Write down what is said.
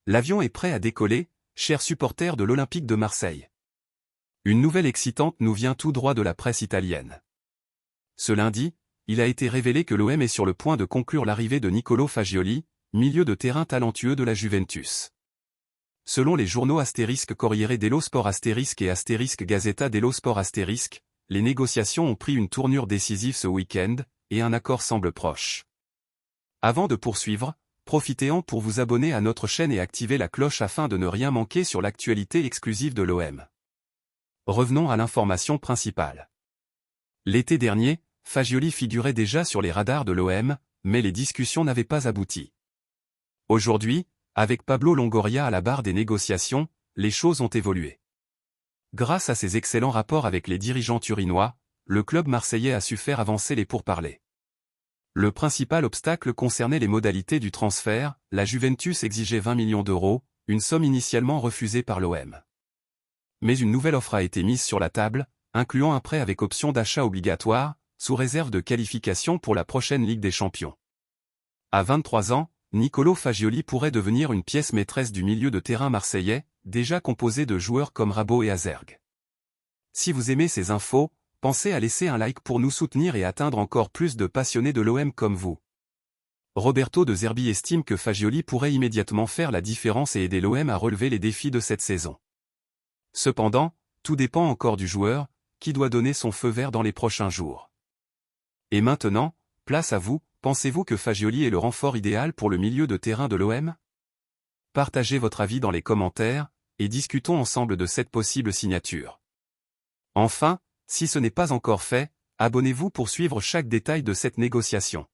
L'avion est prêt à décoller, chers supporters de l'Olympique de Marseille. Une nouvelle excitante nous vient tout droit de la presse italienne. Ce lundi, il a été révélé que l'OM est sur le point de conclure l'arrivée de Niccolò Fagioli, milieu de terrain talentueux de la Juventus. Selon les journaux Corriere dello Sport et Gazzetta dello Sport les négociations ont pris une tournure décisive ce week-end, et un accord semble proche. Avant de poursuivre, profitez-en pour vous abonner à notre chaîne et activer la cloche afin de ne rien manquer sur l'actualité exclusive de l'OM. Revenons à l'information principale. L'été dernier, Fagioli figurait déjà sur les radars de l'OM, mais les discussions n'avaient pas abouti. Aujourd'hui, avec Pablo Longoria à la barre des négociations, les choses ont évolué. Grâce à ses excellents rapports avec les dirigeants turinois, le club marseillais a su faire avancer les pourparlers. Le principal obstacle concernait les modalités du transfert, la Juventus exigeait 20 millions d'euros, une somme initialement refusée par l'OM. Mais une nouvelle offre a été mise sur la table, incluant un prêt avec option d'achat obligatoire, sous réserve de qualification pour la prochaine Ligue des Champions. À 23 ans, Niccolò Fagioli pourrait devenir une pièce maîtresse du milieu de terrain marseillais, déjà composé de joueurs comme Rabiot et Azergue. Si vous aimez ces infos, pensez à laisser un like pour nous soutenir et atteindre encore plus de passionnés de l'OM comme vous. Roberto De Zerbi estime que Fagioli pourrait immédiatement faire la différence et aider l'OM à relever les défis de cette saison. Cependant, tout dépend encore du joueur, qui doit donner son feu vert dans les prochains jours. Et maintenant, place à vous, pensez-vous que Fagioli est le renfort idéal pour le milieu de terrain de l'OM? Partagez votre avis dans les commentaires, et discutons ensemble de cette possible signature. Enfin, si ce n'est pas encore fait, abonnez-vous pour suivre chaque détail de cette négociation.